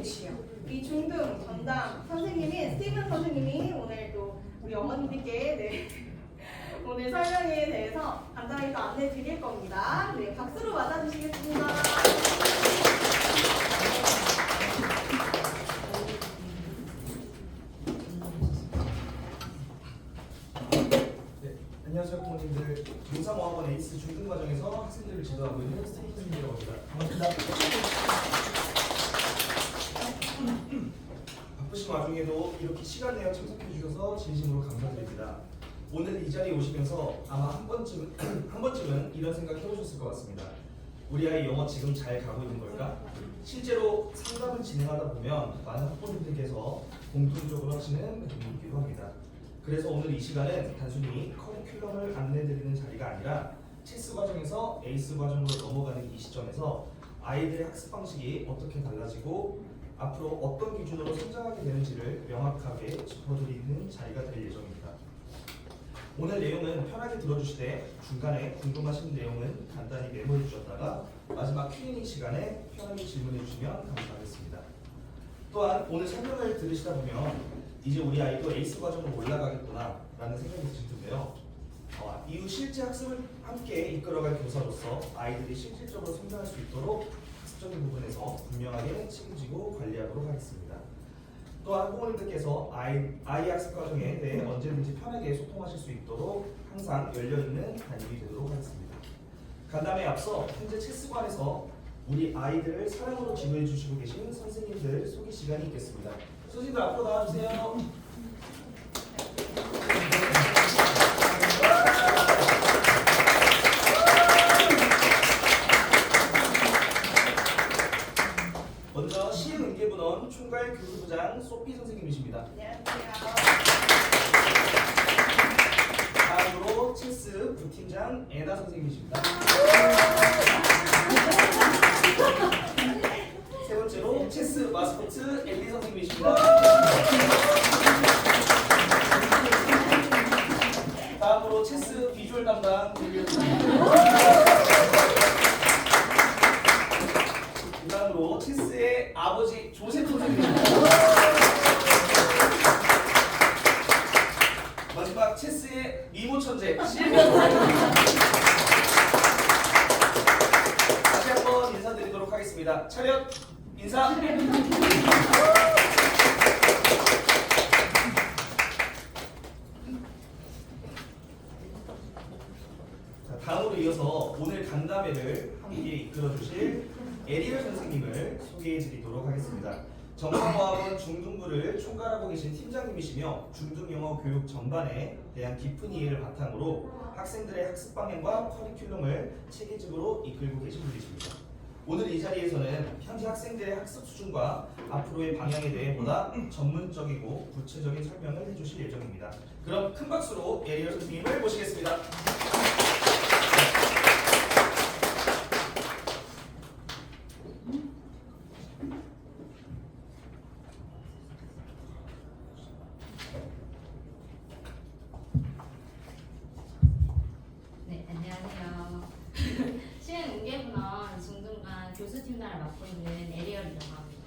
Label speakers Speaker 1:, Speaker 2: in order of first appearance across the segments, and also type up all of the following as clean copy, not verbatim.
Speaker 1: 해주실게요. 이 중등 전담 선생님인 스티븐 선생님이 오늘 또 우리 어머님들께 오늘 설명에 대해서 간단히 또 안내 드릴 겁니다. 네, 박수로 맞아주시겠습니다.
Speaker 2: 안녕하세요 부모님들. 용사모학원 에이스 중등 과정에서 학생들을 지도하고 있는 스티븐 선생님이라고 합니다. 반갑습니다. 바쁘신 와중에도 이렇게 시간 내어 참석해 주셔서 진심으로 감사드립니다. 오늘 이 자리에 오시면서 아마 한 번쯤은 이런 생각 해보셨을 것 같습니다. 우리 아이 영어 지금 잘 가고 있는 걸까? 실제로 상담을 진행하다 보면 많은 학부모님들께서 공통적으로 하시는 고민이기도 합니다. 그래서 오늘 이 시간은 단순히 커리큘럼을 안내드리는 자리가 아니라 체스 과정에서 에이스 과정으로 넘어가는 이 시점에서 아이들의 학습 방식이 어떻게 달라지고 앞으로 어떤 기준으로 성장하게 되는지를 명확하게 짚어드리는 자리가 될 예정입니다. 오늘 내용은 편하게 들어주시되 중간에 궁금하신 내용은 간단히 메모해 주셨다가 마지막 Q&A 시간에 편하게 질문해 주시면 감사하겠습니다. 또한 오늘 설명을 들으시다 보면 이제 우리 아이도 에이스 과정으로 올라가겠구나 라는 생각이 드실 텐데요. 이후 실제 학습을 함께 이끌어갈 교사로서 아이들이 실질적으로 성장할 수 있도록 학습적인 부분에서 분명하게 책임지고 관리하도록 하겠습니다. 또한 부모님들께서 아이 학습 과정에 대해 언제든지 편하게 소통하실 수 있도록 항상 열려있는 담임이 되도록 하겠습니다. 간담회에 앞서 현재 체스관에서 우리 아이들을 사랑으로 지도해 주시고 계신 선생님들 소개 시간이 있겠습니다. 선생님들 앞으로 나와주세요. 먼저 시흥은계분원 총괄 교수부장 소피 선생님이십니다.
Speaker 1: 안녕하세요.
Speaker 2: 다음으로 체스 부팀장 에나 선생님이십니다. 세 번째로 체스 마스코트 엘리 선생님이십니다. 다음으로 체스 비주얼 담당 릴리 선생님입니다. 다음으로 체스의 아버지 조셉 선생님입니다. 마지막 체스의 미모 천재 실비아 선생님입니다. 다시 한번 인사드리도록 하겠습니다. 차렷 인사. 자, 다음으로 이어서 오늘 간담회를 함께 이끌어주실 에리얼 선생님을 소개해드리도록 하겠습니다. 정상과학원 중등부를 총괄하고 계신 팀장님이시며 중등영어 교육 전반에 대한 깊은 이해를 바탕으로 학생들의 학습 방향과 커리큘럼을 체계적으로 이끌고 계신 분이십니다. 오늘 이 자리에서는 현재 학생들의 학습 수준과 앞으로의 방향에 대해 보다 전문적이고 구체적인 설명을 해주실 예정입니다. 그럼 큰 박수로 에리얼 선생님을 모시겠습니다.
Speaker 3: 네, 안녕하세요. 시흥은계분원 중등반 교수팀장을 맡고 있는 에리얼이라고 합니다.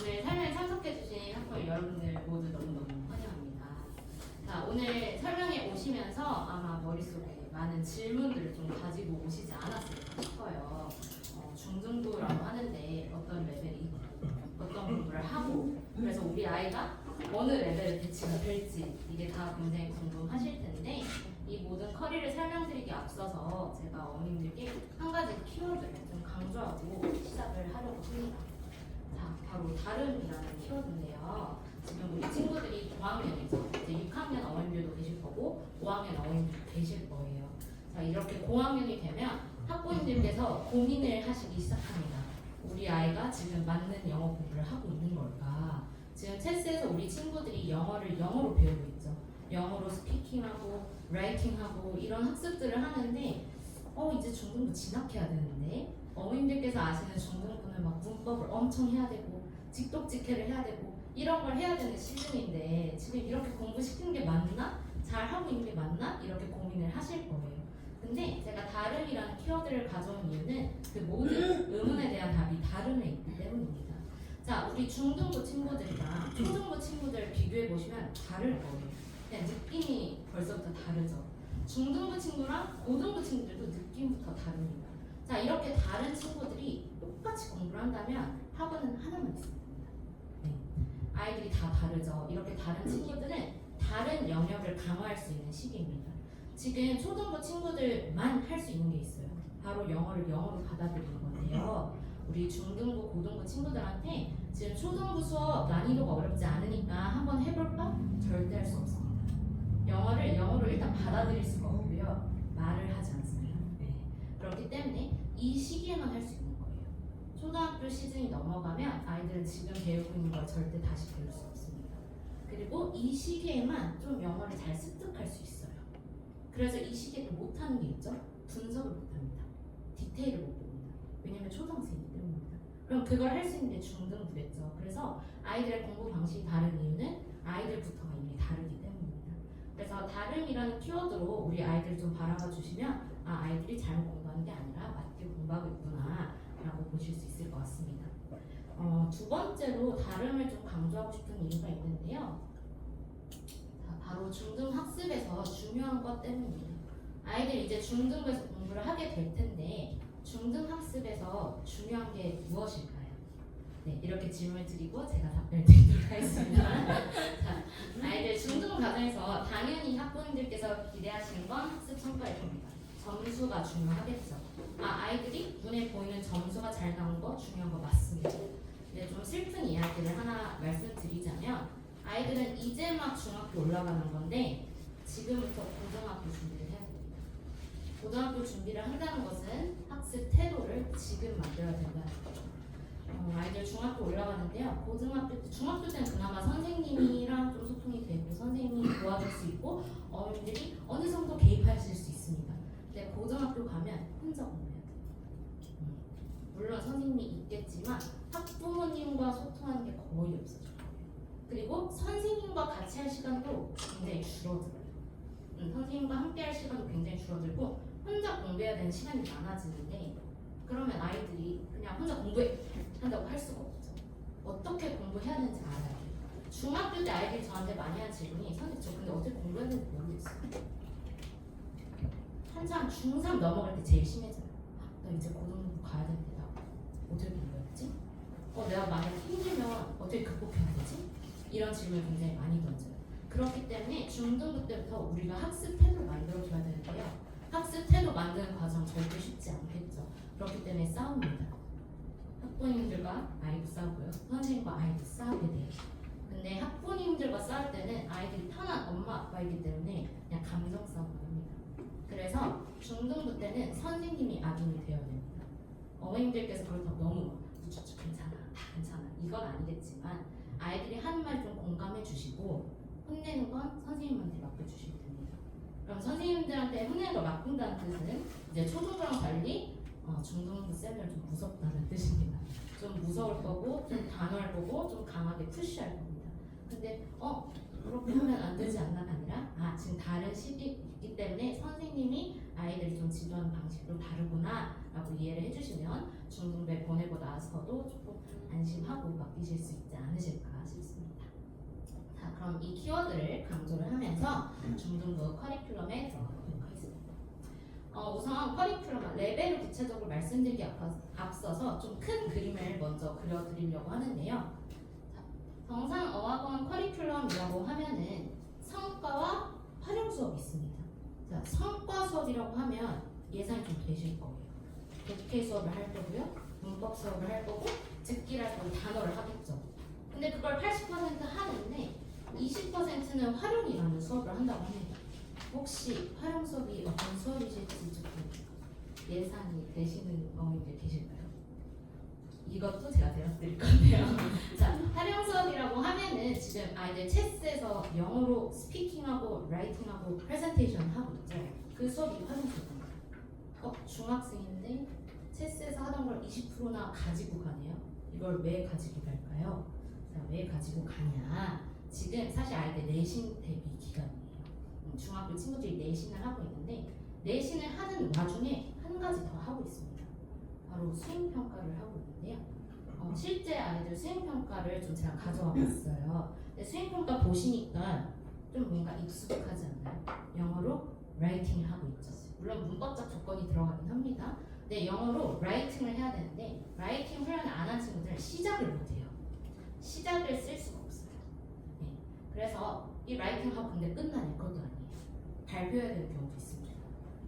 Speaker 3: 오늘 설명에 참석해주신 학부모 여러분들 모두 너무너무 환영합니다. 자, 오늘 설명에 오시면서 아마 머릿속에 많은 질문들을 좀 가지고 오시지 않았을까 싶어요. 중등부라고 하는데 어떤 레벨이 있고 어떤 공부를 하고 그래서 우리 아이가 어느 레벨에 배치가 될지 이게 다 굉장히 궁금하실 텐데 이 모든 커리를 설명드리기 앞서서 제가 어머님들께 한 가지 키워드를 좀 강조하고 시작을 하려고 합니다. 자, 바로 다름이라는 키워드인데요. 지금 우리 친구들이 고학년이죠. 이제 6학년 어머님들도 계실 거고 5학년 어머님들도 계실 거예요. 자, 이렇게 고학년이 되면 학부모님들께서 고민을 하시기 시작합니다. 우리 아이가 지금 맞는 영어 공부를 하고 있는 걸까? 지금 체스에서 우리 친구들이 영어를 영어로 배우고 있죠. 영어로 스피킹하고 라이팅하고 이런 학습들을 하는데 이제 중등부 진학해야 되는데 어머님들께서 아시는 중등부는 막 문법을 엄청 해야 되고 직독직해를 해야 되고 이런 걸 해야 되는 시즌인데 지금 이렇게 공부시키는 게 맞나? 잘 하고 있는 게 맞나? 이렇게 고민을 하실 거예요. 근데 제가 다름이라는 키워드를 가져온 이유는 그 모든 의문에 대한 답이 다름에 있기 때문입니다. 자, 우리 중등부 친구들이랑 초등부 친구들 비교해 보시면 다를 거예요. 그냥 느낌이 벌써부터 다르죠. 중등부 친구랑 고등부 친구들도 느낌부터 다릅니다. 자, 이렇게 다른 친구들이 똑같이 공부를 한다면 학원은 하나만 있습니다. 네. 아이들이 다 다르죠. 이렇게 다른 친구들은 다른 영역을 강화할 수 있는 시기입니다. 지금 초등부 친구들만 할 수 있는 게 있어요. 바로 영어를 영어로 받아들이는 건데요. 우리 중등부, 고등부 친구들한테 지금 초등부 수업 난이도가 어렵지 않으니까 한번 해볼까? 절대 할 수 없습니다. 영어를 영어로 일단 받아들일 수가 없고요. 말을 하지 않습니다. 네. 그렇기 때문에 이 시기에만 할 수 있는 거예요. 초등학교 시즌이 넘어가면 아이들은 지금 배우고 있는 걸 절대 다시 배울 수 없습니다. 그리고 이 시기에만 좀 영어를 잘 습득할 수 있어요. 그래서 이 시기에 또 못하는 게 있죠? 분석을 못합니다. 디테일을 못 봅니다. 왜냐면 초등학생이기 때문입니다. 그럼 그걸 할 수 있는 게 중등부겠죠. 그래서 아이들의 공부 방식이 다른 이유는 아이들부터가 이미 다르기 때문입니다. 그래서 다름이라는 키워드로 우리 아이들 좀 바라봐 주시면 아이들이 잘못 공부하는 게 아니라 맞게 공부하고 있구나 라고 보실 수 있을 것 같습니다. 두 번째로 다름을 좀 강조하고 싶은 이유가 있는데요. 자, 바로 중등학습에서 중요한 것 때문입니다. 아이들이 이제 중등부에서 공부를 하게 될 텐데 중등학습에서 중요한 게 무엇일까요? 네, 이렇게 질문을 드리고 제가 답변을 드리도록 하겠습니다. 자, 아이들 중등 과정에서 당연히 학부모님들께서 기대하시는 건 학습 성과일 겁니다. 점수가 중요하겠죠. 아이들이 눈에 보이는 점수가 잘 나온 거 중요한 거 맞습니다. 근데 좀 슬픈 이야기를 하나 말씀드리자면 아이들은 이제 막 중학교 올라가는 건데 지금부터 고등학교 준비를 해야 됩니다. 고등학교 준비를 한다는 것은 학습 태도를 지금 만들어야 된다는 거죠. 아이들 중학교 올라가는데요. 중학교 때는 그나마 선생님이랑 좀 소통이 되고 선생님이 도와줄 수 있고 어머님들이 어느 정도 개입하실 수 있습니다. 근데 고등학교 가면 혼자 공부해야 돼요. 물론 선생님이 있겠지만 학부모님과 소통하는 게 거의 없어져요. 그리고 선생님과 같이 할 시간도 굉장히 줄어들어요. 선생님과 함께 할 시간도 굉장히 줄어들고 혼자 공부해야 되는 시간이 많아지는데 그러면 아이들이 그냥 혼자 공부해 한다고 할 수가 없죠. 어떻게 공부해야 되는지 알아야 돼요. 중학교 때 아이들이 저한테 많이 하는 질문이 선생님 저 근데 어떻게 공부해야 되는지 모르겠어요. 한참 중3 넘어갈 때 제일 심해져요. 나 이제 고등부 가야 되는데 나 어떻게 공부해야지? 내가 만약 힘들면 어떻게 극복해야 되지? 이런 질문을 굉장히 많이 던져요. 그렇기 때문에 중등부 때부터 우리가 학습 태도를 만들어줘야 되는데요. 학습 태도 만드는 과정 절대 쉽지 않겠죠. 그렇기 때문에 싸웁니다. 학부모님들과 아이도 싸우고요. 선생님과 아이도 싸우게 돼요. 근데 학부모님들과 싸울 때는 아이들이 편한 엄마 아빠이기 때문에 그냥 감정 싸움을 합니다. 그래서 중등부 때는 선생님이 악인이 되어야 됩니다. 어머님들께서 그렇다고 너무 우쭈쭈 괜찮아, 다 괜찮아 이건 아니겠지만 아이들이 하는 말 좀 공감해 주시고 혼내는 건 선생님한테 맡겨주시면 됩니다. 그럼 선생님들한테 혼내는 걸 맡긴다는 뜻은 이제 초등부랑 달리 중등부 쌤들 좀 무섭다는 뜻입니다. 좀 무서울 거고 좀 단호할 거고 좀 강하게 푸시할 겁니다. 근데 그렇게 하면 안 되지 않나가 아니라 지금 다른 시기이기 때문에 선생님이 아이들이 좀 지도하는 방식이 좀 다르구나 라고 이해를 해주시면 중등부에 보내고 나서도 조금 안심하고 맡기실 수 있지 않으실까 싶습니다. 자, 그럼 이 키워드를 강조를 하면서 중등부 커리큘럼에 들어가도록 하겠습니다. 우선 커리큘럼 레벨을 구체적으로 말씀드리기 앞서서 좀 큰 그림을 먼저 그려드리려고 하는데요. 정상 어학원 커리큘럼이라고 하면은 성과와 활용 수업이 있습니다. 자, 성과 수업이라고 하면 예상이 좀 되실 거예요. 독해 수업을 할 거고요, 문법 수업을 할 거고, 듣기를 할 거고, 단어를 하겠죠. 근데 그걸 80% 하는데 20%는 활용이라는 수업을 한다고 합니다. 혹시 활용 수업이 어떤 수업이실지 조금 예상이 되시는 어머님들 계실까요? 이것도 제가 대답드릴 건데요. 자, 활용 수업이라고 하면은 지금 아이들 체스에서 영어로 스피킹하고 라이팅하고 프레젠테이션 하고 있죠. 그 수업이 활용 수업입니다. 중학생인데 체스에서 하던 걸 20%나 가지고 가네요. 이걸 왜 가지고 갈까요? 자, 왜 가지고 가냐? 지금 사실 아이들 내신 대비 기간이에요. 중학교 친구들이 내신을 하고 있는데 내신을 하는 와중에 한 가지 더 하고 있습니다. 바로 수행평가를 하고 있는데요. 실제 아이들 수행평가를 좀 제가 가져와 봤어요. 근데 수행평가 보시니까 좀 뭔가 익숙하지 않나요? 영어로 라이팅을 하고 있죠. 물론 문법적 조건이 들어가긴 합니다. 근데 영어로 라이팅을 해야 되는데 라이팅 훈련을 안 한 친구들은 시작을 못해요. 시작을 쓸 수가 없어요. 네. 그래서 이 라이팅하고 근데 끝나냐? 그것도 아니에요. 발표해야 될 경우도 있습니다.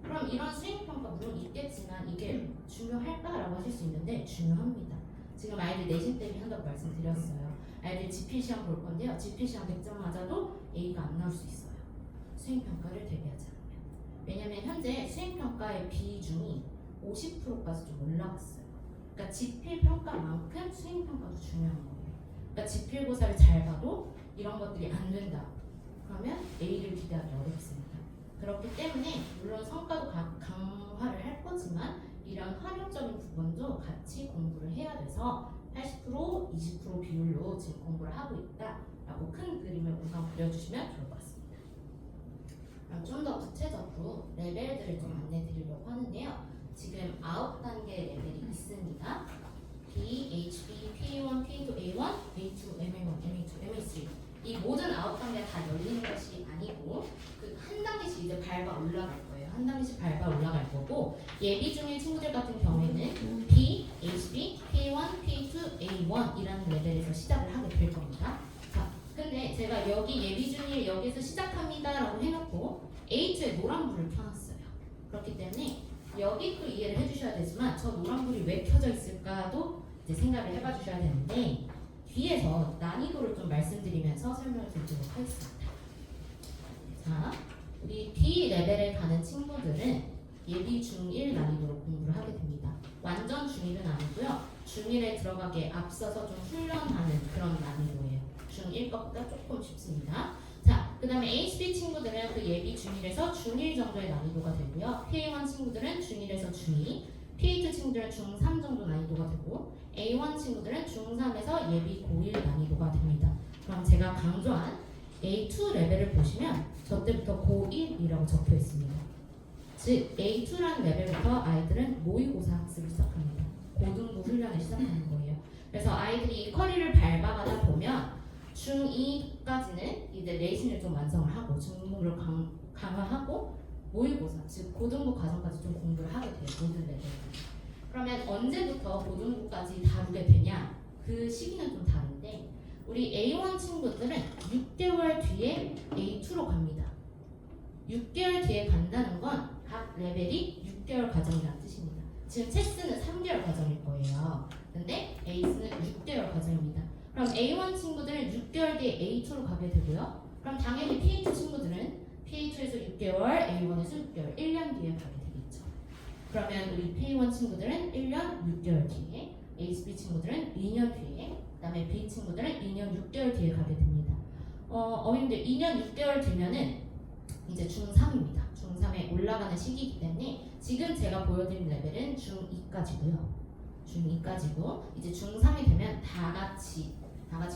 Speaker 3: 그럼 이런 수행평가 물론 있겠지만 이게 중요할까라고 하실 수 있는데 중요합니다. 지금 아이들 내신 대비 한다고 말씀드렸어요. 아이들 지필시험 볼 건데요. 지필시험 100점 맞아도 A가 안 나올 수 있어요. 수행평가를 대비하지 않으면. 왜냐면 현재 수행평가의 비중이 50%까지 좀 올라갔어요. 그러니까 지필평가만큼 수행평가도 중요한 거예요. 그러니까 지필고사를 잘 봐도 이런 것들이 안 된다. 그러면 A를 기대하기 어렵습니다. 그렇기 때문에 물론 성과도 강화를 할 거지만 이런 활용적인 부분도 같이 공부를 해야 돼서 80%, 20% 비율로 지금 공부를 하고 있다라고 큰 그림을 우선 그려주시면 좋을 것 같습니다. 그럼 좀 더 구체적으로 레벨들을 좀 안내 드리려고 하는데요. 지금 9단계 레벨이 있습니다. B, HB, PA1, PA2, A1, A2, MA1, MA2, MA3 이 모든 9단계가 다 열리는 것이 아니고 그 한 단계씩 이제 밟아 올라갈 거예요. 한 단계씩 밟아 올라갈 거고 예비 중일 친구들 같은 경우에는 B, HB, PA1, PA2, A1 이라는 레벨에서 시작을 하게 될 겁니다. 자, 근데 제가 여기 예비 중일 여기서 시작합니다라고 해놓고 A2에 노란불을 켜놨어요. 그렇기 때문에 여기 또 이해를 해주셔야 되지만 저 노란불이 왜 켜져 있을까도 이제 생각을 해봐 주셔야 되는데 뒤에서 난이도를 좀 말씀드리면서 설명을 드리도록 하겠습니다. 자, 우리 B 레벨에 가는 친구들은 예비 중1 난이도로 공부를 하게 됩니다. 완전 중1은 아니고요. 중1에 들어가기에 앞서서 좀 훈련하는 그런 난이도예요. 중1 것보다 조금 쉽습니다. 자, 그 다음에 HB 친구들은 그 예비 중1에서 중1 정도의 난이도가 되고요. PA1 친구들은 중1에서 중2, PA2 친구들은 중3 정도 난이도가 되고 A1 친구들은 중3에서 예비 고1 난이도가 됩니다. 그럼 제가 강조한 A2 레벨을 보시면 저 때부터 고1이라고 적혀 있습니다. 즉 A2라는 레벨부터 아이들은 모의고사 학습을 시작합니다. 고등부 훈련을 시작하는 거예요. 그래서 아이들이 이 커리를 밟아가다 보면 중2까지는 이제 내신을 좀 완성을 하고 중국어를 강화하고 모의고사, 즉 고등부 과정까지 좀 공부를 하게 돼요. 모든 레벨. 그러면 언제부터 고등부까지 다루게 되냐? 그 시기는 좀 다른데 우리 A1 친구들은 6개월 뒤에 A2로 갑니다. 6개월 뒤에 간다는 건 각 레벨이 6개월 과정이라는 뜻입니다. 지금 체스는 3개월 과정일 거예요. 근데 에이스는 6개월 과정입니다. 그럼 A1 친구들은 6개월 뒤에 A2로 가게 되고요. 그럼 당연히 PA2 친구들은 PA2에서 6개월, A1에서 6개월, 1년 뒤에 가게 되겠죠. 그러면 우리 PA1 친구들은 1년 6개월 뒤에, HB 친구들은 2년 뒤에, 그 다음에 B 친구들은 2년 6개월 뒤에 가게 됩니다. 어머님들 2년 6개월 뒤면은 이제 중3입니다. 중3에 올라가는 시기이기 때문에 지금 제가 보여드린 레벨은 중2까지고요. 중2까지고 이제 중3이 되면 다 같이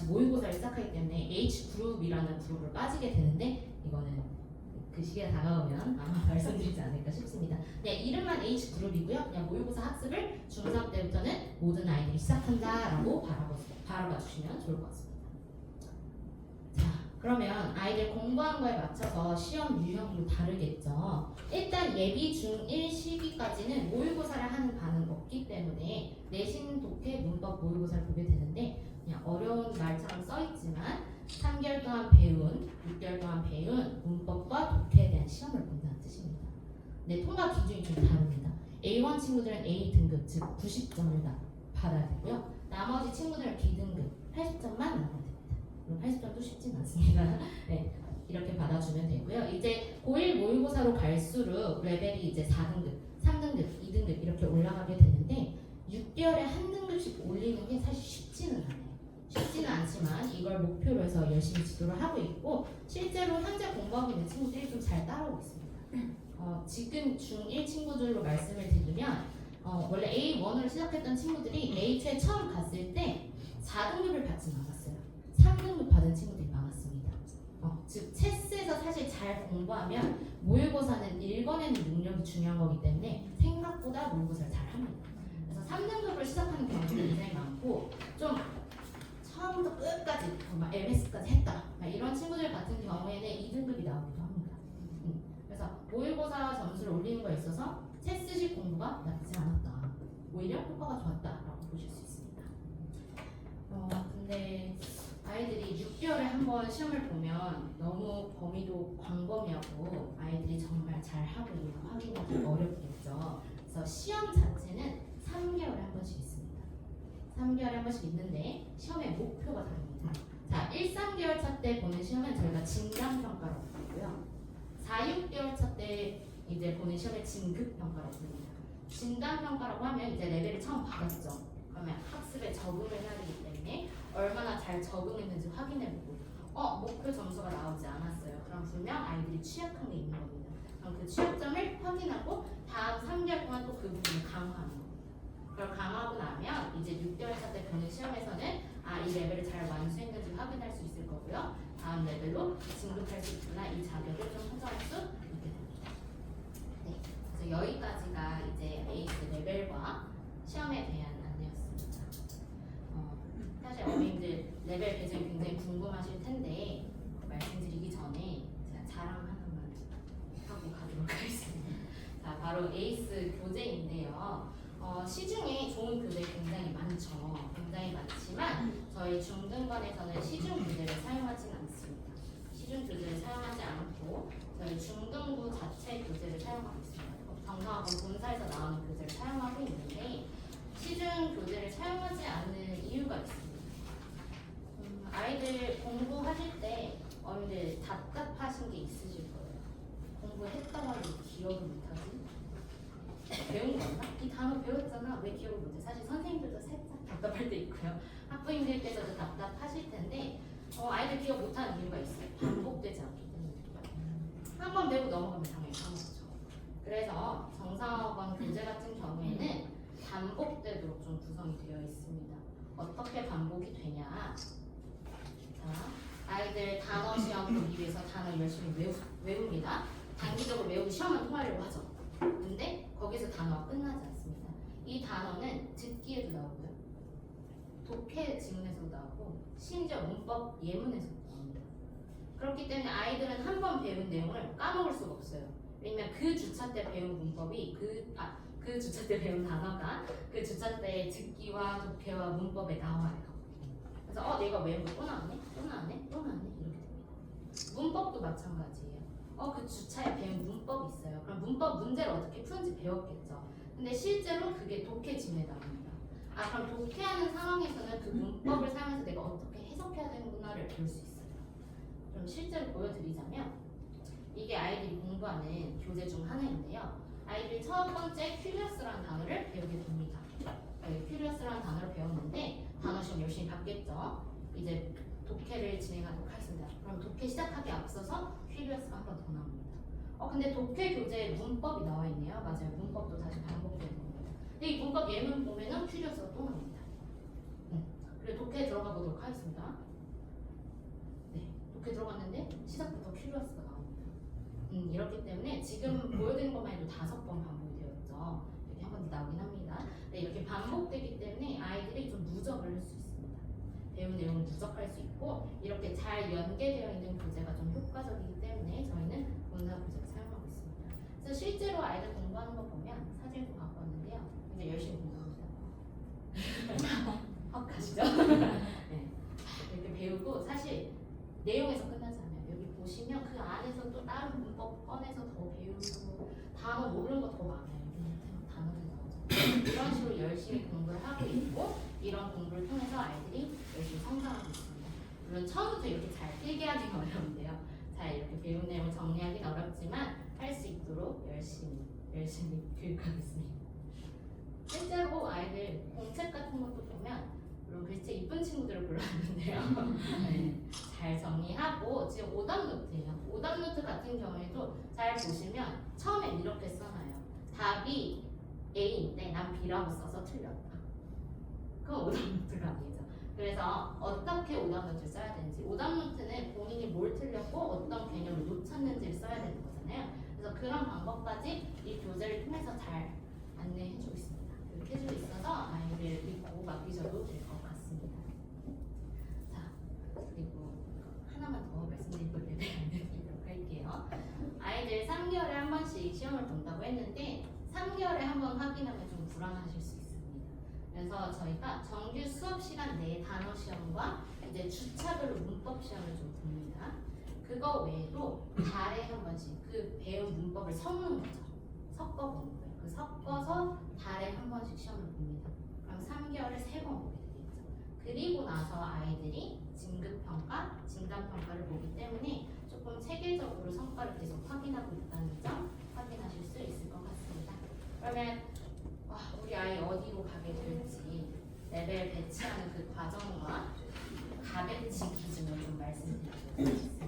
Speaker 3: 모의고사를 시작하기 때문에 H그룹이라는 그룹을 빠지게 되는데 이거는 그 시기가 다가오면 아마 말씀드리지 않을까 싶습니다. 네, 이름만 H그룹이고요. 그냥 모의고사 학습을 중3 때부터는 모든 아이들이 시작한다라고 바라봐 주시면 좋을 것 같습니다. 자, 그러면 아이들 공부한 거에 맞춰서 시험 유형도 다르겠죠. 일단 예비 중1 시기까지는 모의고사를 하는 반은 없기 때문에 내신, 독해, 문법 모의고사를 보게 되는데 그냥 어려운 말처럼 써있지만 3개월 동안 배운, 6개월 동안 배운 문법과 독해에 대한 시험을 본다는 뜻입니다. 근데 통과 기준이 좀 다릅니다. A1 친구들은 A 등급, 즉 90점을 받아야 되고요. 나머지 친구들은 B 등급, 80점만 나와야 됩니다. 물론 80점도 쉽진 않습니다. 네, 이렇게 받아주면 되고요. 이제 고1 모의고사로 갈수록 레벨이 이제 4등급, 3등급, 2등급 이렇게 올라가게 되는데 6개월에 한 등급씩 올리는 게 사실 쉽지는 않아요. 쉽지는 않지만 이걸 목표로 해서 열심히 지도를 하고 있고 실제로 현재 공부하고 있는 친구들이 좀 잘 따라오고 있습니다. 지금 중1 친구들로 말씀을 드리면 원래 A1으로 시작했던 친구들이 A2에 처음 갔을 때 4등급을 받진 않았어요. 3등급 받은 친구들이 많았습니다. 즉 체스에서 사실 잘 공부하면 모의고사는 읽어내는 능력이 중요한 거기 때문에 생각보다 모의고사를 잘 합니다. 그래서 3등급으로 시작하는 경우도 굉장히 많고 좀 처음부터 끝까지 막 MS까지 했다 막 이런 친구들 같은 경우에는 2등급이 나오기도 합니다. 그래서 모의고사 점수를 올리는 거에 있어서 체스식 공부가 나쁘지 않았다. 오히려 효과가 좋았다라고 보실 수 있습니다. 근데 아이들이 6개월에 한 번 시험을 보면 너무 범위도 광범위하고 아이들이 정말 잘하고 있는 거 확인하기 어렵겠죠. 그래서 시험 자체는 3개월에 한 번씩 있습니다. 3개월에 한 번씩 있는데 시험의 목표가 다릅니다. 자, 1, 3개월 차 때 보는 시험은 저희가 진단평가라고 부르고요. 4, 6개월 차 때 이제 보는 시험을 진급평가라고 부릅니다. 진단평가라고 하면 이제 레벨을 처음 받았죠. 그러면 학습에 적응을 해야 되기 때문에 얼마나 잘 적응했는지 확인해보고 목표 점수가 나오지 않았어요. 그럼 분명 아이들이 취약한 게 있는 겁니다. 그럼 그 취약점을 확인하고 다음 3개월 동안 또 그 부분을 강화하는 겁니다. 그걸 강화하고 나면 이제 6개월 차 때 보는 시험에서는 이 레벨을 잘 완수했는지 확인할 수 있을 거고요. 다음 레벨로 진급할 수 있구나, 이 자격을 좀 선정할 수 있게 됩니다. 네, 그래서 여기까지가 이제 에이스 레벨과 시험에 대한 안내였습니다. 사실 어머님들 레벨 배정이 굉장히 궁금하실 텐데 말씀드리기 전에 제가 자랑 하나만 하고 가도록 하겠습니다. 자, 바로 에이스 교재인데요. 시중에 좋은 교재 굉장히 많죠. 굉장히 많지만 저희 중등반에서는 시중 교재를 사용하지는 않습니다. 시중 교재를 사용하지 않고 저희 중등부 자체 교재를 사용하고 있습니다. 정상학원 본사에서 나오는 교재를 사용하고 있는데 시중 교재를 사용하지 않는 이유가 있습니다. 아이들 공부하실 때 어머니들 답답하신 게 있으실 거예요. 공부했다고 하면 기억을 못하지? 배운 거였나? 이 단어 배웠잖아. 왜 기억을 못해? 사실 선생님들도 살짝 답답할 때 있고요. 학부모님들께서도 답답하실 텐데 아이들 기억 못하는 이유가 있어요. 반복되지 않기 때문에. 한 번 배우고 넘어가면 당연히 까먹죠. 그래서 정상학원 교재 같은 경우에는 반복되도록 좀 구성이 되어 있습니다. 어떻게 반복이 되냐? 자, 아이들 단어 시험 보기 위해서 단어 열심히 외웁니다. 단기적으로 외우고 시험을 통하려고 하죠. 근데 거기서 단어가 끝나지 않습니다. 이 단어는 듣기에도 나오고요. 독해 지문에서도 나오고 심지어 문법 예문에서도 나옵니다. 그렇기 때문에 아이들은 한 번 배운 내용을 까먹을 수가 없어요. 왜냐면 그 주차 때 배운 문법이 그 주차 때 배운 단어가 그 주차 때 듣기와 독해와 문법에 나와요. 그래서 내가 외운 거 또 나왔네? 또 나왔네? 또 나왔네? 이렇게 됩니다. 문법도 마찬가지예요. 그 주차에 배운 문법이 있어요. 그럼 문법 문제를 어떻게 푸는지 배웠겠죠. 근데 실제로 그게 독해 지문에 나옵니다. 그럼 독해하는 상황에서는 그 문법을 사용해서 내가 어떻게 해석해야 되는구나를 배울 수 있어요. 그럼 실제로 보여드리자면 이게 아이들이 공부하는 교재 중 하나인데요. 아이들이 첫 번째 큐리어스라는 단어를 배우게 됩니다. 큐리어스라는 단어를 배웠는데 단어 시험 열심히 봤겠죠. 이제 독해를 진행하도록 하겠습니다. 그럼 독해 시작하기 앞서서 큐리어스가 한 번 더 나옵니다. 근데 독해 교재에 문법이 나와 있네요. 맞아요. 문법도 다시 반복되는 겁니다. 근데 이 문법 예문 보면은 큐리어스가 또 나옵니다. 그리고 독해 들어가 보도록 하겠습니다. 네, 독해 들어갔는데 시작부터 큐리어스가 나옵니다. 이렇기 때문에 지금 보여드린 것만 해도 5번 반복이 되었죠. 이렇게 한 번 더 나오긴 합니다. 네, 이렇게 반복되기 때문에 아이들이 좀 누적을 할 수 있습니다. 배운 내용을 누적할 수 있고 이렇게 잘 연계되어 있는 교재가 좀 효과적이기 때문에 저희는 본사 교재를 사용하고 있습니다. 그래서 실제로 아이들 공부하는 거 보면 사진도 갖고 왔는데요. 굉장히 열심히 공부합니다. 헉 가시죠? 네, 이렇게 배우고 사실 내용에서 끝나지 않아요. 여기 보시면 그 안에서 또 다른 문법 꺼내서 더 배우고 단어 모르는 거 더 많아요. 단어들 나오죠. 이런 식으로 열심히 공부를 하고 있고 이런 공부를 통해서 아이들이 열심히 성장하고 있습니다. 물론 처음부터 이렇게 잘 필기하기는 어려운데요. 잘 이렇게 배운 내용을 정리하기는 어렵지만 할 수 있도록 열심히 교육하겠습니다. 실제로 아이들 공책 같은 것도 보면 물론 글쎄 이쁜 친구들을 골랐는데요. 네, 잘 정리하고 지금 오답노트예요. 오답노트 같은 경우에도 잘 보시면 처음엔 이렇게 써놔요. 답이 A인데 난 B라고 써서 틀렸다. 그건 오답노트가 아니죠. 그래서 어떻게 오답노트를 써야 되는지, 오답노트는 본인이 뭘 틀렸고 어떤 개념을 놓쳤는지를 써야 되는 거잖아요. 그래서 그런 방법까지 이 교재를 통해서 잘 안내해주고 있습니다. 이렇게 해주고 있어서 아이를 믿고 맡기셔도 될 것 같습니다. 자, 그리고 하나만 더 말씀드릴 걸 안내드리도록 할게요. 아이들 3개월에 한 번씩 시험을 본다고 했는데 3개월에 한 번 확인하면 좀 불안하실 수 있습니다. 그래서 저희가 정규 수업 시간 내 단어 시험과 이제 주차별로 문법 시험을 좀 봅니다. 그거 외에도 달에 한 번씩 그 배운 문법을 섞는 거죠. 섞어보는 거예요. 그 섞어서 달에 한 번씩 시험을 봅니다. 그럼 3개월에 3번 보게 되겠죠. 그리고 나서 아이들이 진급평가, 진단평가를 보기 때문에 조금 체계적으로 성과를 계속 확인하고 있다는 점 확인하실 수 있을 것 같습니다. 그러면 우리 아이 어디로 가게 될지 레벨 배치하는 그 과정과 가배치 기준을 좀 말씀드리도록 하겠습니다.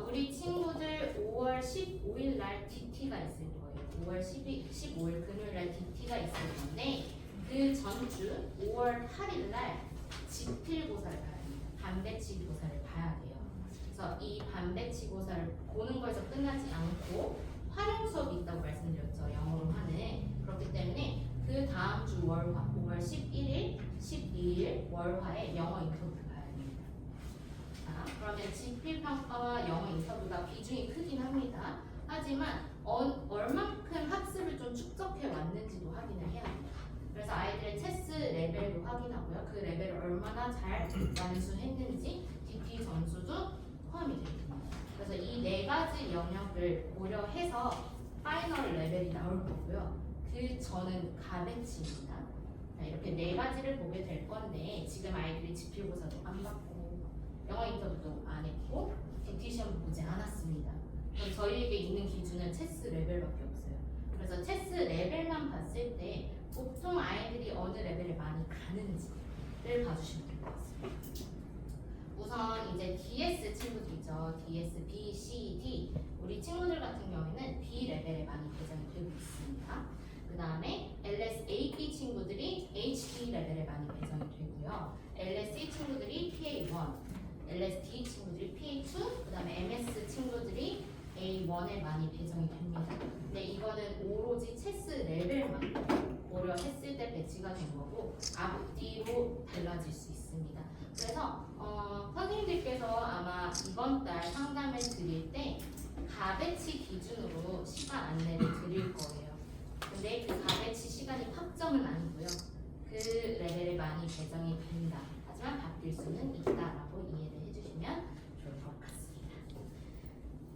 Speaker 3: 우리 친구들 5월 15일 날 DT가 있을 거예요. 5월 15일 금요일 날 DT가 있을 건데 그 전주 5월 8일 날 지필고사를 봐야 합니다. 반배치고사를 봐야 돼요. 그래서 이 반배치고사를 보는 거에서 끝나지 않고 활용 수업이 있다고 말씀드렸죠. 영어로 하는. 그렇기 때문에 그 다음 주 월화 5월 11일, 12일 월화에 영어 인터뷰를 봐야 됩니다. 자, 그러면 지필평가와 영어 인터뷰가 비중이 크긴 합니다. 하지만 얼만큼 학습을 좀 축적해 왔는지도 확인을 해야 합니다. 그래서 아이들의 체스 레벨도 확인하고요. 그 레벨을 얼마나 잘 완수했는지 DT 점수도 포함이 됩니다. 그래서 이 4가지 영역을 고려해서 파이널 레벨이 나올 거고요. 그 전은 가배치입니다. 이렇게 4가지를 보게 될 건데 지금 아이들이 지필고사도 안 받고 영어 인터뷰도 안 했고 DT 시험도 보지 않았습니다. 그럼 저희에게 있는 기준은 체스 레벨밖에 없어요. 그래서 체스 레벨만 봤을 때 보통 아이들이 어느 레벨을 많이 가는지를 봐주시면 될 것 같습니다. 우선 이제 DS 친구들 있죠. DS, B, C, D. 우리 친구들 같은 경우에는 B 레벨에 많이 배정이 되고 있습니다. 그 다음에 LSAB 친구들이 HD 레벨에 많이 배정이 되고요. LSC 친구들이 PA1, LSD 친구들이 PA2, 그 다음에 MS 친구들이 A1에 많이 배정이 됩니다. 근데 이거는 오로지 체스 레벨만 고려했을 때 배치가 된 거고 앞뒤로 달라질 수 있습니다. 그래서 선생님들께서 아마 이번 달 상담을 드릴 때 가배치 기준으로 시간 안내를 드릴 거예요. 근데 그 가배치 시간이 확정은 아니고요. 그 레벨에 많이 배정이 된다. 하지만 바뀔 수는 있다라고 이해를 해주시면 좋을 것 같습니다.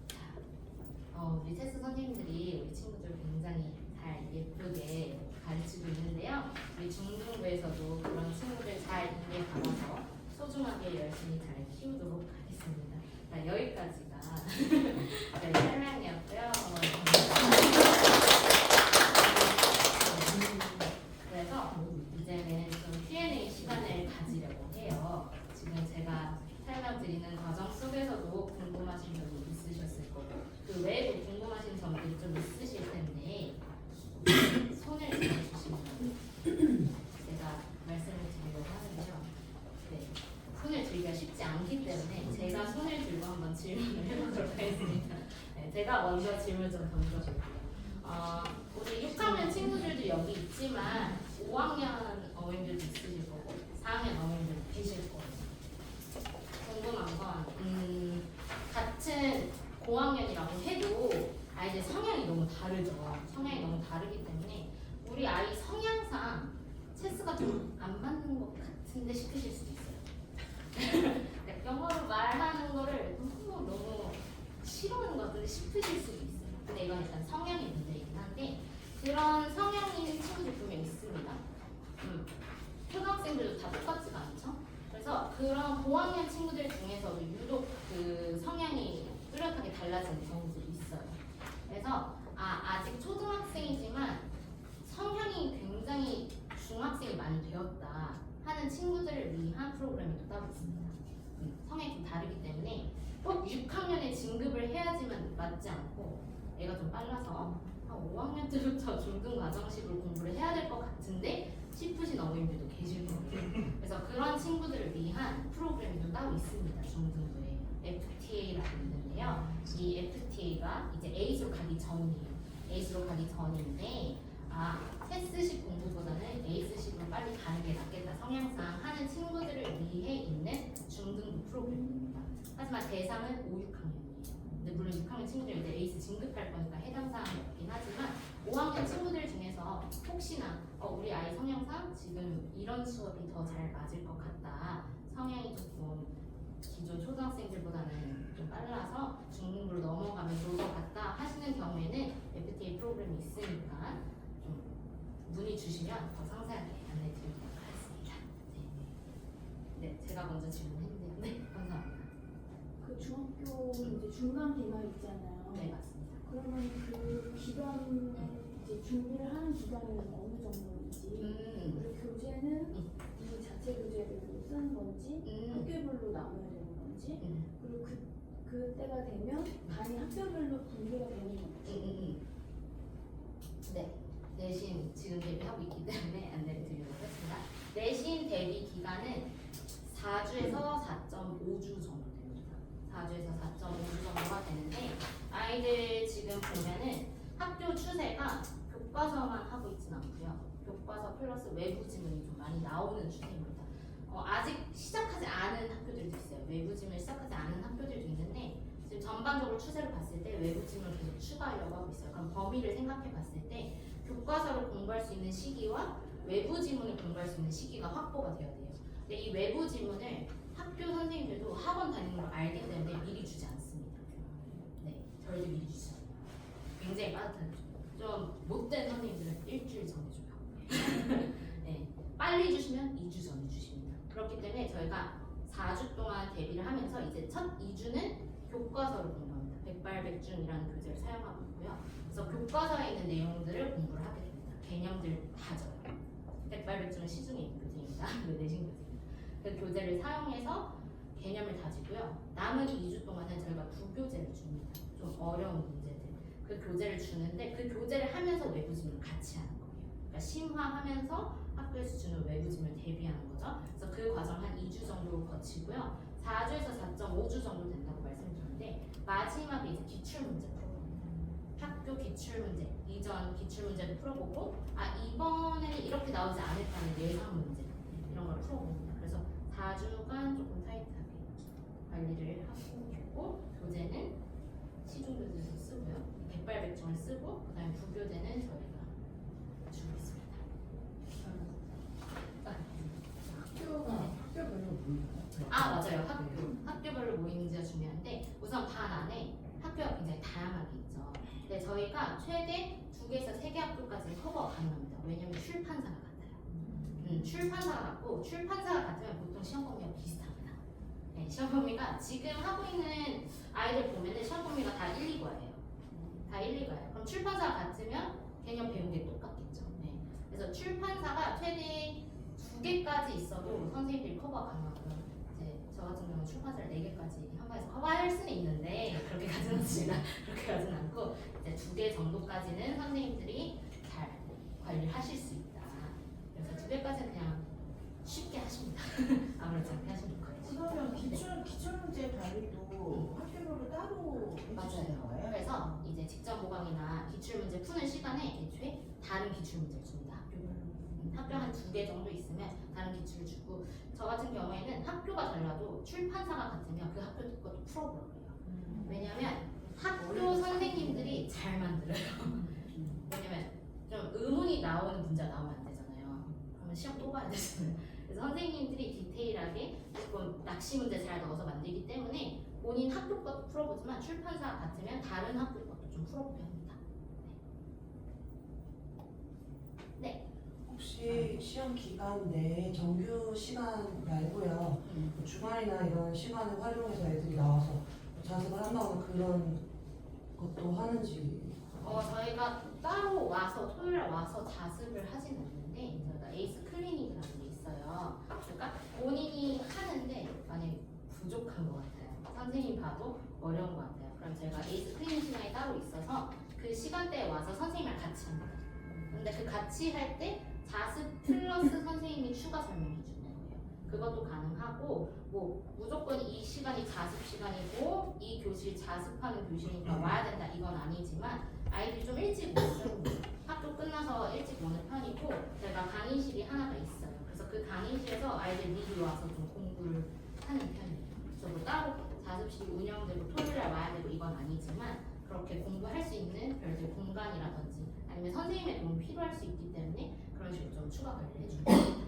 Speaker 3: 자, 우리 체스 선생님들이 우리 친구들 굉장히 잘 예쁘게 가르치고 있는데요. 우리 중등부에서도 그런 친구들 잘 이해 받아서 소중하게 열심히 잘 키우도록 하겠습니다. 자, 여기까지가 네, 설명이었고요. 그래서 이제는 좀 Q&A 시간을 가지려고 해요. 지금 제가 설명드리는 과정 속에서도 궁금하신 점이 있으셨을 거고 그 외에도 궁금하신 점들이 좀 있으실 텐데 손을 들어주시면 제가 말씀을 드리려고 하는데요. 네, 손을 들기가 쉽지 않기 때문에 제가 손을 들고 한번 질문을 해보도록 하겠습니다. 네, 제가 먼저 질문 좀 던져볼게요. 우리 6학년 친구들도 여기 있지만 5학년 어머님들도 있으실 거고 4학년 어머님들도 계실 거예요. 궁금한 건 같은 고학년이라고 해도 아이들 성향이 너무 다르죠. 성향이 너무 다르기 때문에 우리 아이 성향상 체스가 좀 안 맞는 것 같은데 싶으실 수도 있어요. 영어로 말하는 거를 너무 싫어하는 것 같은데 싶으실 수도 있어요. 근데 이건 일단 성향의 문제이긴 한데 그런 성향인 친구들 분명 있습니다. 초등학생들도 다 똑같지가 않죠. 그래서 그런 고학년 친구들 중에서도 유독 그 성향이 뚜렷하게 달라지는 경우들이 있어요. 그래서 아직 초등학생이지만 성향이 굉장히 중학생이 많이 되었다 하는 친구들을 위한 프로그램이 또 따로 있습니다. 성향이 좀 다르기 때문에 꼭 6학년에 진급을 해야지만 맞지 않고 애가 좀 빨라서 한 5학년 때부터 중등 과정식으로 공부를 해야 될 것 같은데 싶으신 어머님들도 계실 거예요. 그래서 그런 친구들을 위한 프로그램이 좀 따로 있습니다. 중등부에 FTA라고 있는데요. 이 FTA가 이제 에이스로 가기 전이에요. 에이스로 가기 전인데 테스트식 공부보다는 에이스식으로 빨리 가는 게 낫겠다. 성향상 하는 친구들을 위해 있는 중등부 프로그램입니다. 하지만 대상은 5, 6학년이에요. 근데 물론 6학년 친구들 이제 에이스 진급할 거니까 해당 사항이 없긴 하지만 5학년 친구들 중에서 혹시나 우리 아이 성향상 지금 이런 수업이 더 잘 맞을 것 같다. 성향이 조금 기존 초등학생들보다는 좀 빨라서 중등부로 넘어가면 좋을 것 같다 하시는 경우에는 FTA 프로그램이 있으니까 좀 문의 주시면 더 상세하게 안내 드리도록 하겠습니다. 네, 제가 먼저 질문했는데요. 네, 감사합니다.
Speaker 4: 그 중학교 이제 중간 기간 있잖아요.
Speaker 3: 네, 맞습니다.
Speaker 4: 그러면 그 기간에 이제 준비를 하는 기간은 어느 정도인지, 그리고 교재는 이 자체 교재를 쓰는 건지, 학교별로 나눠야 되는 건지, 그리고 그때가 되면 반이 학교별로 분리가 되는 건지.
Speaker 3: 네, 내신 지금 대비하고 있기 때문에 안내를 드리도록 하겠습니다. 내신 대비 기간은 4주에서 4.5주 정도 됩니다. 4주에서 4.5주 정도가 되는데 아이들 지금 보면은 학교 추세가 교과서만 하고 있진 않고요. 교과서 플러스 외부 지문이 좀 많이 나오는 추세입니다. 아직 시작하지 않은 학교들도 있어요. 외부 지문을 시작하지 않은 학교들도 있는데 지금 전반적으로 추세를 봤을 때 외부 지문을 계속 추가하려고 하고 있어요. 그럼 범위를 생각해 봤을 때 교과서를 공부할 수 있는 시기와 외부 지문을 공부할 수 있는 시기가 확보가 되어야 돼요. 근데 이 외부 지문을 학교 선생님들도 학원 다니는 걸 알기 때문에 미리 주지 않습니다. 네, 절대 미리 주지 않아요. 굉장히 빠듯한 좀 못된 선생님들은 일주일 전에 줘요. 네, 빨리 주시면 2주 전에 주십니다. 그렇기 때문에 저희가 4주 동안 대비를 하면서 이제 첫 2주는 교과서를 공부합니다. 백발백중이라는 교재를 사용하고 있고요. 그래서 교과서에 있는 내용들을 공부를 하게 됩니다. 개념들 다 적어요. 백발백중은 시중에 있는 교재입니다. 내신 교재입니다. 그 교재를 사용해서 개념을 다지고요. 남은 2주 동안은 저희가 부교재를 줍니다. 좀 어려운 문제들. 그 교재를 주는데 그 교재를 하면서 외부 지문을 같이 하는 거예요. 그러니까 심화하면서 학교에서 주는 외부 지문을 대비하는 거죠. 그래서 그 과정 한 2주 정도 거치고요. 4주에서 4.5주 정도 된다고 말씀드렸는데 마지막에 이제 기출문제 풀어봅니다. 학교 기출문제, 이전 기출문제도 풀어보고 이번에는 이렇게 나오지 않을까는 예상 문제 이런 걸 풀어봅니다. 그래서 4주간 조금 타이트하게 관리를 하고 있고 교재는 시중교재도 쓰고요. 백발백중을 쓰고 그다음에 부교재는 저희가 주고 있습니다.
Speaker 5: 학교별로 모이나요?
Speaker 3: 맞아요. 학교별로 모이는지가 중요한데 우선 반 안에 학교가 굉장히 다양하게 있죠. 근데 저희가 최대 2개에서 3개 학교까지는 커버가 가능합니다. 왜냐면 출판사가 같아요. 출판사가 같고 출판사가 같으면 보통 시험 범위가 비슷합니다. 네, 시험 범위가 지금 하고 있는 아이들 보면은 시험 범위가 다 1, 2과예요. 다 1, 2과예요. 그럼 출판사가 같으면 개념 배운 게 똑같겠죠. 네. 그래서 출판사가 최대 2개까지 있어도 선생님들이 커버가 가능하고요. 이제 저 같은 경우는 출판사를 4개까지 한 번에서 커버할 수는 있는데 그렇게 가지는 않습니다. 그렇게 가지는 않고 이제 2개 정도까지는 선생님들이 잘 관리를 하실 수 있다. 그래서 2개까지는 그냥 쉽게 하십니다. 아무렇지 않게 하시면 거예요.
Speaker 5: 그러면 기출문제 관리도 학교별로 따로 해주시는 거예요?
Speaker 3: 그래서 이제 직접 보강이나 기출문제 푸는 시간에 애초에 다른 기출문제를 줍니다. 학교별로. 학교 한 2개 정도 있으면 다른 기출을 주고 저 같은 경우에는 학교가 달라도 출판사가 같으면 그 학교 것도 풀어보라고 해요. 왜냐면 학교 선생님들이 잘 만들어요. 왜냐면 좀 의문이 나오는 문제가 나오면 안 되잖아요. 그러면 시험 또 봐야 되잖아요. 그래서 선생님들이 디테일하게 조금 낚시 문제 잘 넣어서 만들기 때문에 본인 학교 것도 풀어보지만 출판사 같으면 다른 학교 것도 좀 풀어보게 합니다. 네.
Speaker 5: 혹시 시험 기간 내에 정규 시간 말고요, 뭐 주말이나 이런 시간을 활용해서 애들이 나와서 자습을 한다거나 그런 것도 하는지?
Speaker 3: 저희가 따로 와서 토요일에 와서 자습을 하진 않는데 저희가 에이스 클리닉이라는 게 있어요. 그러니까 본인이 하는데 만약에 부족한 것 같아요. 선생님 봐도 어려운 것 같아요. 그럼 저희가 에이스 클리닉 시간이 따로 있어서 그 시간대에 와서 선생님이랑 같이 합니다. 근데 그 같이 할 때 자습 플러스 선생님이 추가 설명해 주는 거예요. 그것도 가능하고 뭐 무조건 이 시간이 자습 시간이고 이 교실 자습하는 교실이니까 와야 된다 이건 아니지만 아이들이 좀 일찍 오는 편이에요. 학교 끝나서 일찍 오는 편이고 제가 강의실이 하나가 있어요. 그래서 그 강의실에서 아이들 미리 와서 좀 공부를 하는 편이에요. 그래서 뭐 따로 자습실이 운영되고 토요일날 와야 되고 이건 아니지만 그렇게 공부할 수 있는 별도의 공간이라든지 아니면 선생님의 도움이 필요할 수 있기 때문에 그런 식으로 좀 추가 관리를 해줍니다.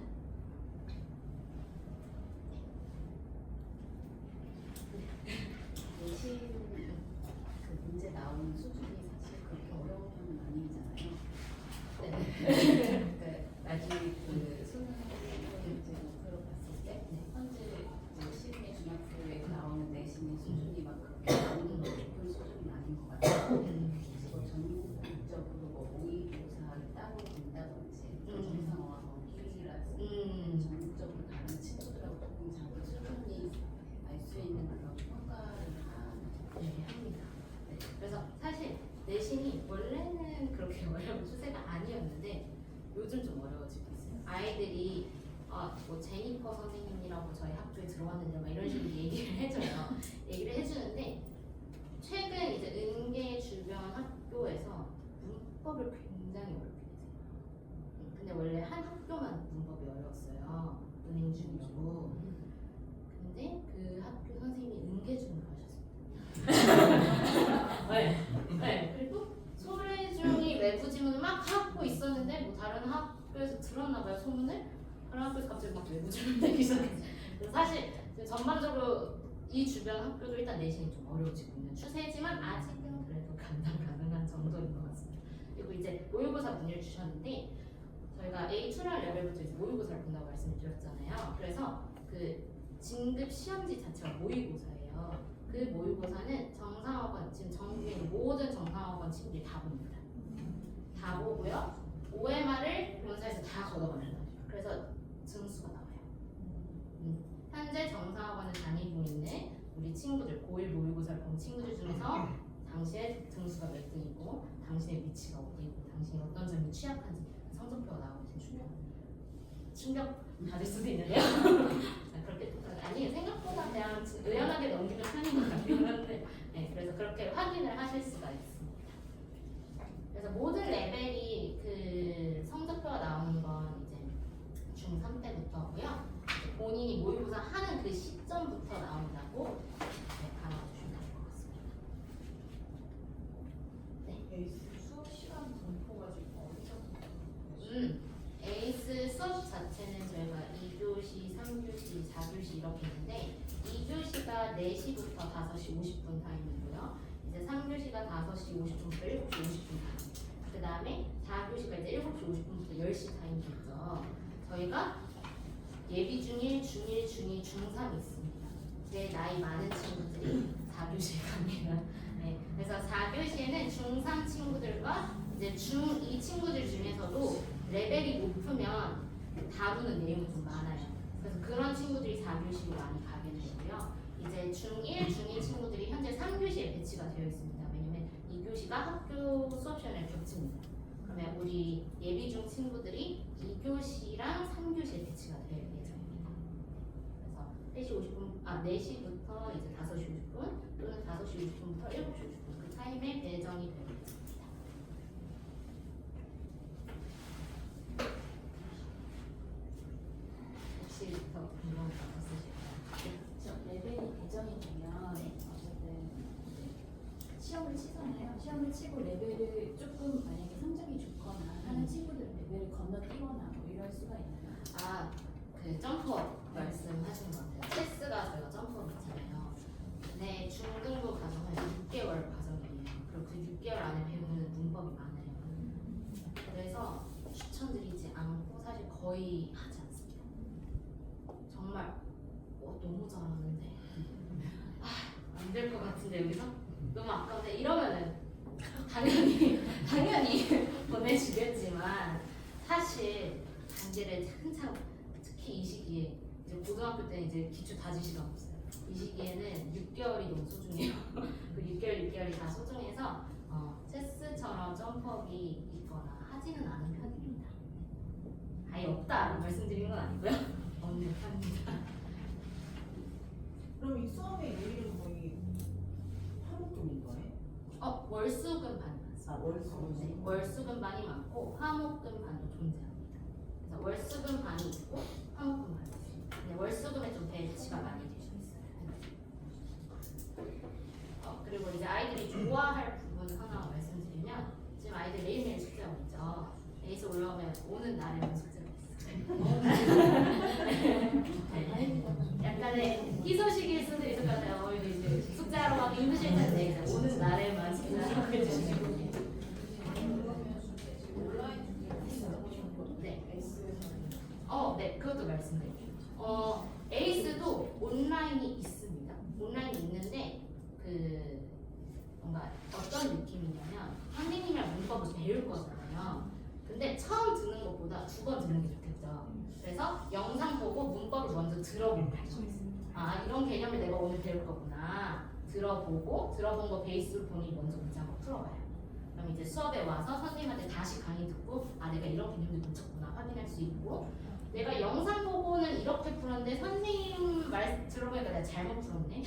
Speaker 6: 내신 그 문제 나오는 수준이 사실 그렇게 어려운 편은 아니잖아요.
Speaker 3: 네.
Speaker 6: 나중에 그 수능을 이제 목표로 봤을 때 현재 이제 시중의 중학교에 나오는 내신의 수준이 막 그렇게 높은 수준은 아닌 것 같아요. 뭐 전국적으로 뭐 모의고사를 따로 본다든지 정상화와 뭐 기획이라든지 전국적으로 다른 친구들하고 동작을 수준이 알 수 있는 그런 평가를
Speaker 3: 합니다. 네. 그래서 사실 내신이 원래는 그렇게 어려운 추세가 아니었는데 요즘 좀 어려워지고 있어요. 아이들이 뭐 제니퍼 선생님이라고 저희 학교에 들어왔는데 막 이런 식으로 얘기를 해줘요. 얘기를 해주는데 최근 이제 은계 주변 학교에서 문법을 굉장히 어렵게 내세요. 근데 원래 한 학교만 문법이 어려웠어요. 은행중이라고. 근데 그 학교 선생님이 은계중으로 하셨어요. 네. 그리고 소래중이 외부 지문을 막 하고 있었는데 뭐 다른 학교에서 들었나 봐요 소문을. 다른 학교에서 갑자기 막 외부 지문 내기 시작했어요. 그래서 사실 전반적으로 이 주변 학교도 일단 내신이 좀 어려워지고 있는 추세지만 아직은 그래도 감당 가능한 정도인 것 같습니다. 그리고 이제 모의고사 문의를 주셨는데 저희가 A2라는 레벨부터 이제 모의고사를 본다고 말씀을 드렸잖아요. 그래서 그 진급 시험지 자체가 모의고사예요. 그 모의고사는 정상학원 지금 전국에 있는 모든 정상학원 친구들이 다 봅니다. 다 보고요. OMR을 본사에서 다 걷어갑니다. 그래서 증수가 나와요. 현재 정상학원을 다니고 있는 우리 친구들 고1 모의고사를 본 친구들 중에서 당시의 등수가 몇 등이고 당신의 위치가 어디고 당신이 어떤 점이 취약한지 성적표가 나오면 충격 받을 수도 있는데요. 그렇게 아니 생각보다 그냥 의연하게 넘기는 편인 것 같긴 한데 네, 그래서 그렇게 확인을 하실 수가 있습니다. 그래서 모든 레벨이 그 성적표가 나오는 건 이제 중3 때부터고요. 본인이 모의고사 하는 그 시점부터 나온다고 알아주시면 될 것 같습니다.
Speaker 4: 에이스 수업 시간 분포가 좀 어디서?
Speaker 3: 에이스 수업 자체는 저희가 2교시, 3교시, 4교시 이렇게 있는데 2교시가 4시부터 5시 50분 타임이고요. 이제 3교시가 5시 50분부터 7시 50분 타임. 그 다음에 4교시가 이제 7시 50분부터 10시 타임이죠. 저희가 예비 중1, 중1, 중2, 중3 있습니다. 제일 나이 많은 친구들이 4교시에 갑니다. 네, 그래서 4교시에는 중3 친구들과 이제 중2 친구들 중에서도 레벨이 높으면 다루는 내용이 좀 많아요. 그래서 그런 친구들이 4교시로 많이 가게 되고요. 이제 중1, 중2 친구들이 현재 3교시에 배치가 되어 있습니다. 왜냐면 2교시가 학교 수업 시간을 겹칩니다. 그러면 우리 예비중 친구들이 2교시랑 3교시에 배치가 될 예정입니다. 그래서 3시 50분, 4시부터 이제 5시 50분 또는 5시 50분부터 7시 50분 그 타임에 배정이 되고 있습니다. 혹시 더 궁금한 거 있으실까요?
Speaker 4: 저 레벨이 배정이 되면 어쨌든 이제 시험을 치잖아요. 시험을 치고 레벨을 조금 만약에 성적이 좋거나 하는 친구들은 레벨을 건너뛰거나 뭐 이럴 수가 있나요?
Speaker 3: 그 점프업 말씀하시는 것 같아요. 체스가 저희가 점프업 있잖아요. 근데 중등부 과정은 6개월 과정이에요. 그리고 그 6개월 안에 배우는 문법이 많아요. 그래서 추천드리지 않고 사실 거의 하지 않습니다. 정말 너무 잘하는데 안 될 것 같은데 여기서 너무 아까운데 이러면은 당연히 보내주겠지만 사실 단계를 한참 특히 이 시기에 이제 고등학교 때는 이제 기초 다질 시간 없어요. 이 시기에는 6개월이 너무 소중해요. 그 6개월이 다 소중해서 체스처럼 점프업이 있거나 하지는 않은 편입니다. 아니고요. 언급합니다.
Speaker 1: 그럼 이 수업의 요일은 거의 화목금인가요?
Speaker 3: 월수금 반이 많습니다.
Speaker 1: 월수.
Speaker 3: 네, 월수금 반이 많고 화목금 반도 존재합니다. 그래서 월수금 반이 있고 화목금 반이 있습니다. 근데 월수금에 좀 배치가 많이 되어 있어요. 그리고 이제 아이들이 좋아할 부분 하나 말씀드리면 지금 아이들 매일매일 숙제하고 있죠. 에이스 올라오면 오는 날에만 숙제가 있어요. 네. 약간의 희소식일 수도 있을 것 같아요. 이제 숙제하러 가기 힘드실 텐데 이제 오는 날에만 숙제하라고 해주시는 분이. 네. 네, 그것도 말씀드릴게요. 에이스도 온라인이 있습니다. 온라인이 있는데 뭔가 어떤 느낌이냐면 선생님이랑 문법을 배울 거잖아요. 근데 처음 듣는 것보다 2번 듣는 게 좋겠죠. 그래서 영상 보고 문법을 먼저 들어보고 이런 개념을 내가 오늘 배울 거구나. 들어본 거 베이스로 본인이 먼저 문장을 풀어봐요. 그럼 이제 수업에 와서 선생님한테 다시 강의 듣고 내가 이런 개념들 놓쳤구나 확인할 수 있고, 내가 영상 보고는 이렇게 풀었는데 선생님 말 들어보니까 내가 잘못 풀었네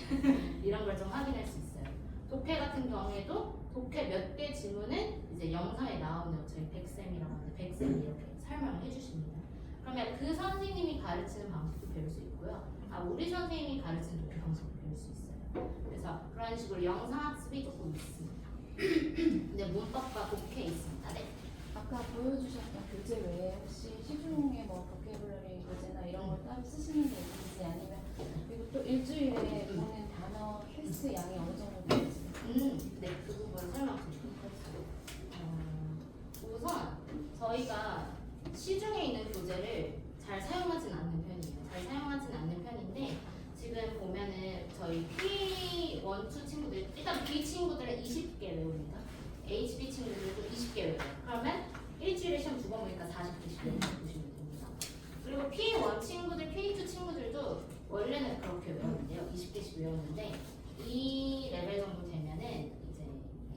Speaker 3: 이런 걸 좀 확인할 수 있어요. 독해 같은 경우에도 독해 몇 개 질문은 이제 영상에 나오는 저희 백쌤이라고 하는데 백쌤이 이렇게 설명을 해주십니다. 그러면 그 선생님이 가르치는 방식도 배울 수 있고요. 우리 선생님이 가르치는 독해 방식도 배울 수 있어요. 그래서 그런 식으로 영상 학습이 조금 있습니다. 근데 문법과 독해 있습니다. 네.
Speaker 4: 아까 보여주셨던 교재 외에 혹시 시중에 뭐 보케블러리 교재나 이런 걸 따로 쓰시는 게 있는지, 아니면 그리고 또 일주일에 보는 단어 횟수 양이 어느 정도 되는지.
Speaker 3: 네, 그 부분 설명드리도록 하겠습니다. 우선 저희가 시중에 있는 교재를 잘 사용하진 않는 편이에요. 잘 사용하진 않는 편인데 지금 보면은 저희 P1, 2 친구들, 일단 B 친구들은 20개 외웁니다. HB 친구들도 20개 외워요. 그러면 일주일에 시험 2번 보니까 40개씩 외우시면 됩니다. 그리고 P1 친구들, P2 친구들도 원래는 그렇게 외웠는데요. 20개씩 외웠는데 이 레벨 정도 되면은 이제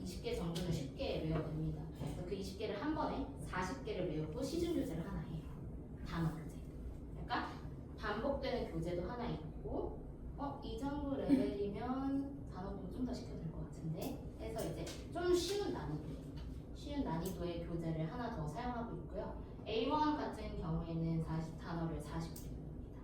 Speaker 3: 20개 정도는 쉽게 외워야 됩니다. 그래서 그 20개를 한 번에 40개를 외우고 시중 교재를 하나 해요. 단어 교재. 그러니까 반복되는 교재도 하나 있고, 이 정도 레벨이면 단어 공부 좀 더 시켜도 될 것 같은데 해서 이제 좀 쉬운 난이도의 교재를 하나 더 사용하고 있고요. A1 같은 경우에는 단어를 40개 외웁니다.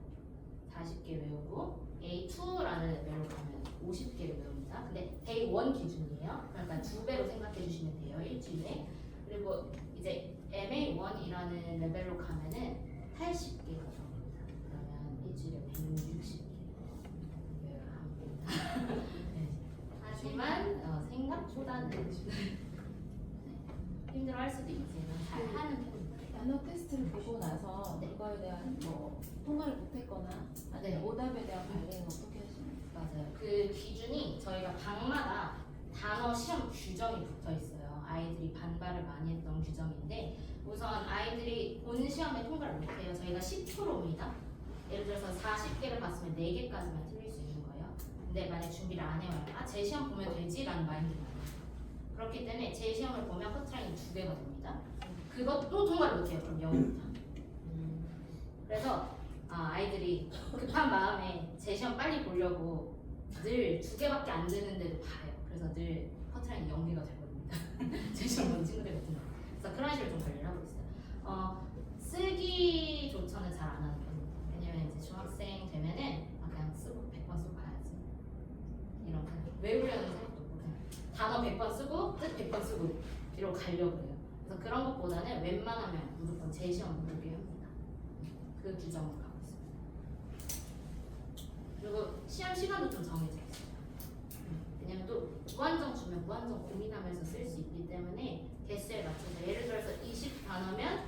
Speaker 3: 40개 외우고 A2라는 레벨로 가면 50개를 외웁니다. 근데 A1 기준이에요. 그러니까 2배로 생각해 주시면 돼요. 일주일에. 그리고 이제 MA1이라는 레벨로 가면은 80개가 나옵니다. 그러면 일주일에 160개 외워야 합니다. 네. 하지만 생각보다는 힘들어할 수도 있지만 잘 하는 편입니다.
Speaker 4: 단어 테스트를 보고 나서
Speaker 3: 네.
Speaker 4: 그거에 대한 뭐 통과를 못했거나 아니면
Speaker 3: 네.
Speaker 4: 오답에 대한 관리는 어떻게 하시나요?
Speaker 3: 맞아요. 그 기준이 저희가 방마다 단어 시험 규정이 붙어 있어요. 아이들이 반발을 많이 했던 규정인데 우선 아이들이 본 시험에 통과를 못해요. 저희가 10%입니다. 예를 들어서 40개를 봤으면 4개까지만 틀릴 수 있는 거예요. 근데 만약 준비를 안 해와요. 제 시험 보면 되지라는 마인드가 나요. 그렇기 때문에 제 시험을 보면 커트라인이 2개가 됩니다. 그것도 통과를 못해요. 그럼 0입니다. 그래서 아이들이 급한 마음에 제 시험 빨리 보려고 늘 2개밖에 안 되는데도 봐요. 그래서 늘 커트라인이 0개가 되거든요. 제 시험 본 친구들 같은 경우. 그래서 그런 식으로 좀 관리를 하고 있어요. 쓰기조차는 잘 안 하는 편입니다. 왜냐면 이제 중학생 되면은 그냥 쓰고 100번 쓰고 가야지. 이런 그냥 외우려는 생각도 없고 그냥 단어 100번 쓰고 뜻 100번 쓰고 이러고 가려고 해요. 그래서 그런 것보다는 웬만하면 무조건 제 시험 보게 합니다. 그 규정을 가고 있습니다. 그리고 시험 시간도 좀 정해져 있어요. 왜냐면 또 무한정 주면 무한정 고민하면서 쓸 수 있기 때문에 개수에 맞춰서 예를 들어서 20단어면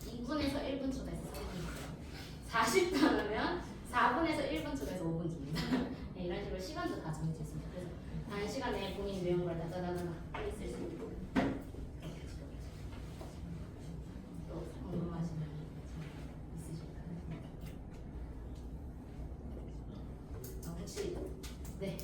Speaker 3: 2분에서 1분 초에서 3분 줘요. 40단어면 4분에서 1분 초에서 5분 줍니다. 네, 이런 식으로 시간도 다 정해져 있습니다. 그래서 단시간에 본인이 외운 걸 다다다다 빨리 쓸 수 있고 또 궁금하시면 있으실까요? 혹시 네.